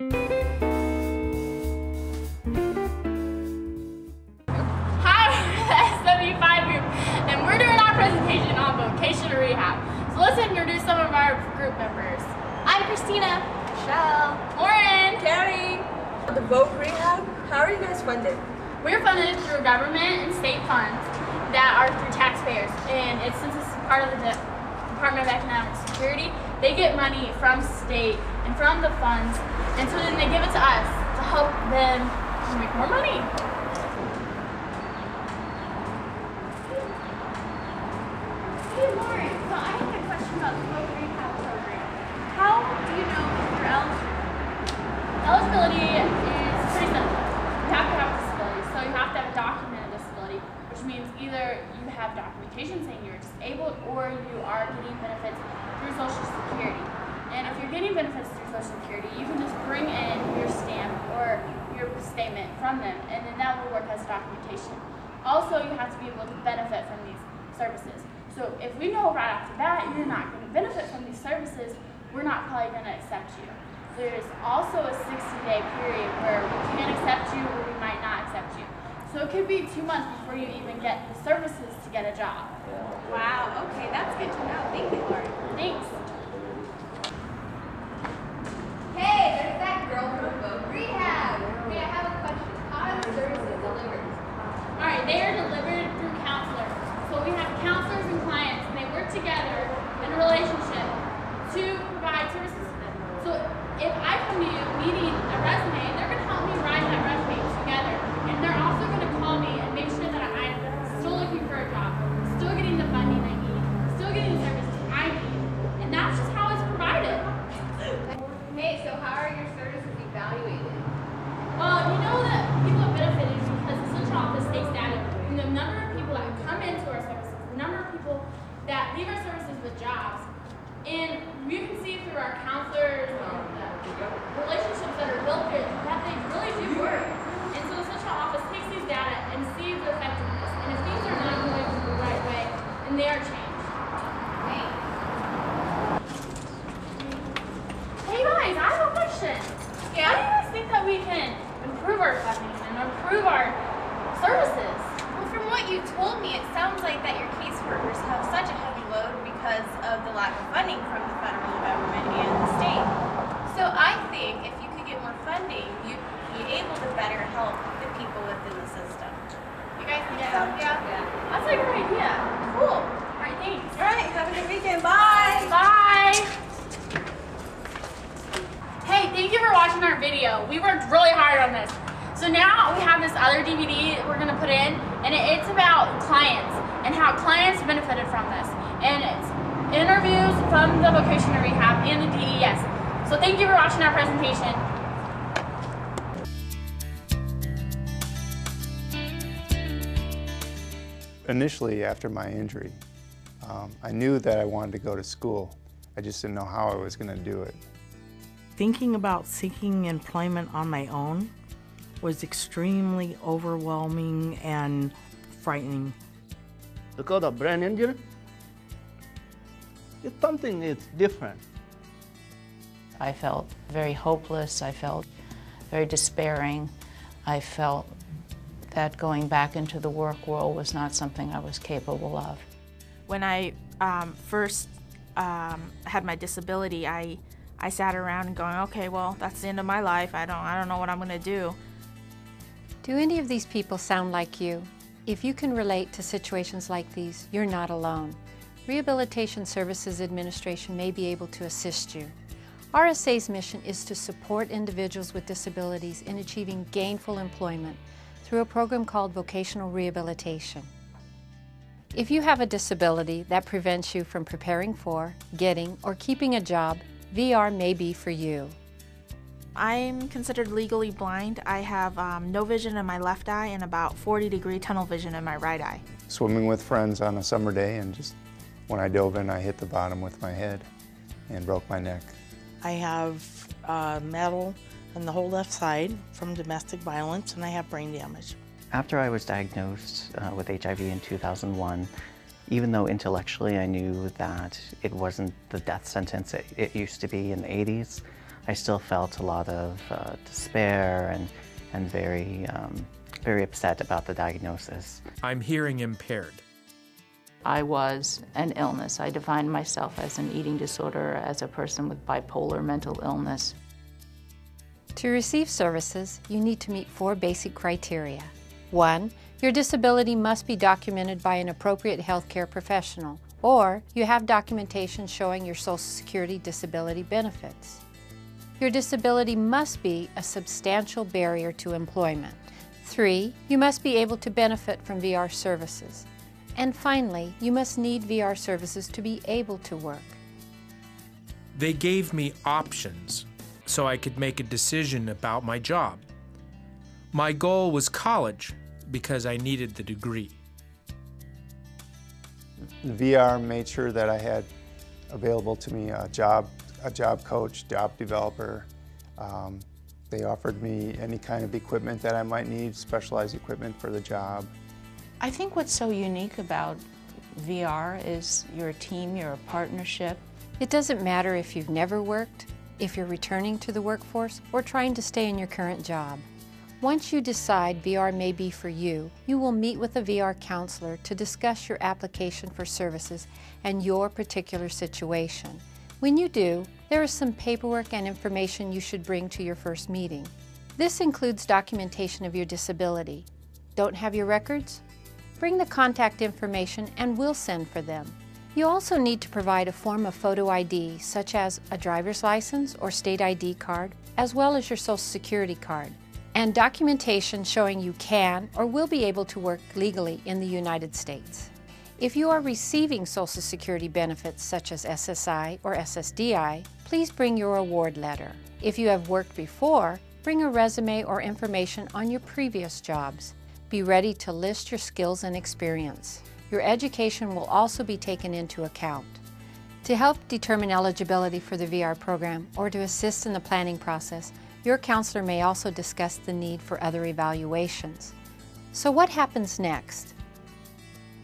Hi, SW5 group, and we're doing our presentation on vocational rehab. So let's introduce some of our group members. I'm Christina. Michelle. Lauren. Carrie. The Voc Rehab, how are you guys funded? We're funded through government and state funds that are through taxpayers, and since it's part of the Department of Economic Security, they get money from state and from the funds, and so then they give it to us to help them make more money. Hey Lauren, so I have a question about the Voc Rehab program. How do you know if you're eligible? Eligibility is pretty simple. You have to have a disability, so you have to have a documented disability, which means either you have documentation saying you're disabled or you are getting benefits through Social Security. And if you're getting benefits through Social Security, you can just bring in your stamp or your statement from them, and then that will work as documentation. Also, you have to be able to benefit from these services. So if we know right off the bat you're not going to benefit from these services, we're not probably going to accept you. There's also a 60-day period where we can accept you or we might not accept you. So it could be 2 months before you even get the services to get a job. Wow, okay, that's good to know. Thank you, Lauren. Thanks. Hey, there's that girl from Voc Rehab. Hey, I have a question. How are the services delivered? All right, they are delivered through counselors. So we have counselors and clients, and they work together in a relationship to provide services to them. So if I come to you needing a resume, they're going to help me write that resume together. And they're also going to call me and make sure that I'm still looking for a job, still getting the funding I need, still getting the services I need. And that's just how it's provided. Hey, so how are your services evaluated? Well, you know that people have benefited because the central office takes data from the number of people that come into our services, the number of people that leave our services with jobs. And you can see through our counselors and the relationships that are built there that they really do work. And so the central office takes these data and sees the effectiveness. And if things are not going the right way, then they are changed. Thanks. Hey guys, I have a question. Yeah? How do you guys think that we can improve our funding and improve our services? Well, from what you told me, it sounds like that your caseworkers have such a heavy load because of the lack of funding from the federal government and the state. So I think if you could get more funding, you'd be able to better help the people within the system. You guys think so? Yeah. That's a great idea. Cool. All right, thanks. All right, have a good weekend. Bye. Bye. Hey, thank you for watching our video. We worked really hard on this. So now we have this other DVD we're going to put in, and it's about clients and how clients benefited from this. And it's interviews from the vocational rehab and the DES. So thank you for watching our presentation. Initially, after my injury, I knew that I wanted to go to school. I just didn't know how I was going to do it. Thinking about seeking employment on my own was extremely overwhelming and frightening. Because of brain injury, it's something that's different. I felt very hopeless. I felt very despairing. I felt that going back into the work world was not something I was capable of. When I first had my disability, I sat around and going, okay, well, that's the end of my life. I don't know what I'm going to do. Do any of these people sound like you? If you can relate to situations like these, you're not alone. Rehabilitation Services Administration may be able to assist you. RSA's mission is to support individuals with disabilities in achieving gainful employment through a program called vocational rehabilitation. If you have a disability that prevents you from preparing for, getting, or keeping a job, VR may be for you. I'm considered legally blind. I have no vision in my left eye and about 40-degree tunnel vision in my right eye. Swimming with friends on a summer day, and just when I dove in, I hit the bottom with my head and broke my neck. I have metal on the whole left side from domestic violence, and I have brain damage. After I was diagnosed with HIV in 2001, even though intellectually I knew that it wasn't the death sentence it used to be in the 80s, I still felt a lot of despair and very upset about the diagnosis. I'm hearing impaired. I was an illness. I defined myself as an eating disorder, as a person with bipolar mental illness. To receive services, you need to meet 4 basic criteria. 1, your disability must be documented by an appropriate healthcare professional, or you have documentation showing your Social Security disability benefits. Your disability must be a substantial barrier to employment. 3, you must be able to benefit from VR services. And finally, you must need VR services to be able to work. They gave me options so I could make a decision about my job. My goal was college because I needed the degree. VR made sure that I had available to me a job coach, job developer. They offered me any kind of equipment that I might need, specialized equipment for the job. I think what's so unique about VR is you're a team, you're a partnership. It doesn't matter if you've never worked, if you're returning to the workforce, or trying to stay in your current job. Once you decide VR may be for you, you will meet with a VR counselor to discuss your application for services and your particular situation. When you do, there is some paperwork and information you should bring to your first meeting. This includes documentation of your disability. Don't have your records? Bring the contact information and we'll send for them. You also need to provide a form of photo ID, such as a driver's license or state ID card, as well as your Social Security card, and documentation showing you can or will be able to work legally in the United States. If you are receiving Social Security benefits such as SSI or SSDI, please bring your award letter. If you have worked before, bring a resume or information on your previous jobs. Be ready to list your skills and experience. Your education will also be taken into account. To help determine eligibility for the VR program or to assist in the planning process, your counselor may also discuss the need for other evaluations. So what happens next?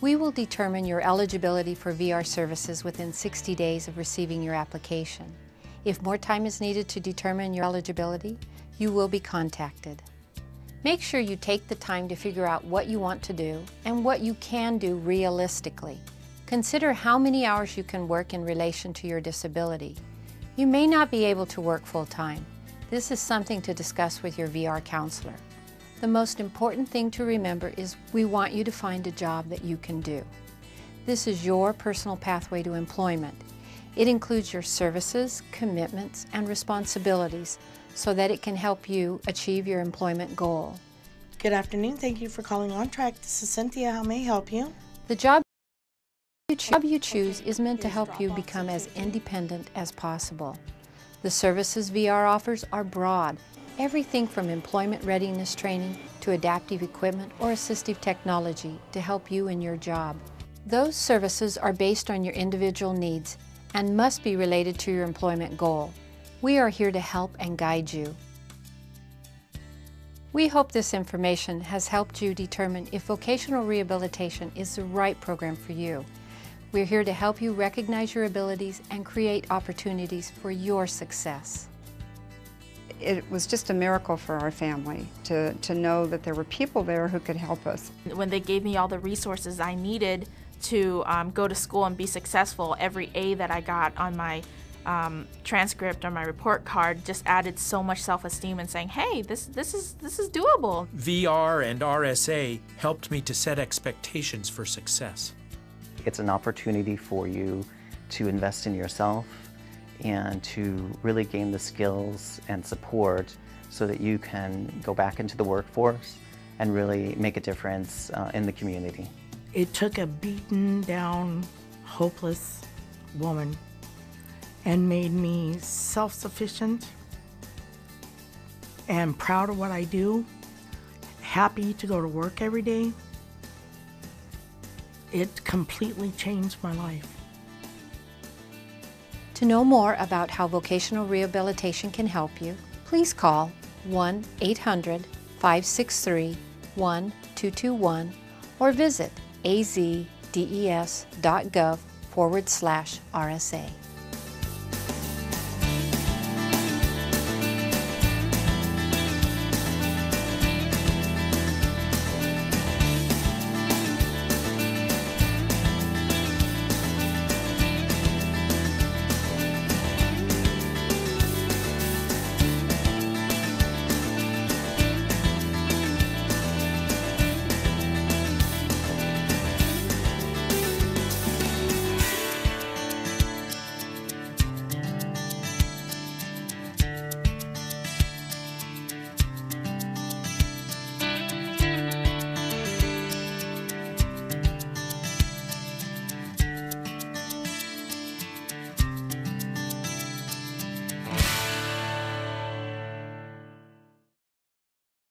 We will determine your eligibility for VR services within 60 days of receiving your application. If more time is needed to determine your eligibility, you will be contacted. Make sure you take the time to figure out what you want to do and what you can do realistically. Consider how many hours you can work in relation to your disability. You may not be able to work full-time. This is something to discuss with your VR counselor. The most important thing to remember is we want you to find a job that you can do. This is your personal pathway to employment. It includes your services, commitments, and responsibilities so that it can help you achieve your employment goal. Good afternoon. Thank you for calling On Track. This is Cynthia. How may I help you? The job you choose is meant to help you become as independent as possible. The services VR offers are broad, everything from employment readiness training to adaptive equipment or assistive technology to help you in your job. Those services are based on your individual needs and must be related to your employment goal. We are here to help and guide you. We hope this information has helped you determine if vocational rehabilitation is the right program for you. We're here to help you recognize your abilities and create opportunities for your success. It was just a miracle for our family to know that there were people there who could help us. When they gave me all the resources I needed to go to school and be successful, every A that I got on my transcript or my report card just added so much self-esteem and saying, hey, this is doable. VR and RSA helped me to set expectations for success. It's an opportunity for you to invest in yourself and to really gain the skills and support so that you can go back into the workforce and really make a difference in the community. It took a beaten down, hopeless woman and made me self-sufficient and proud of what I do, happy to go to work every day. It completely changed my life. To know more about how vocational rehabilitation can help you, please call 1-800-563-1221 or visit azdes.gov/RSA.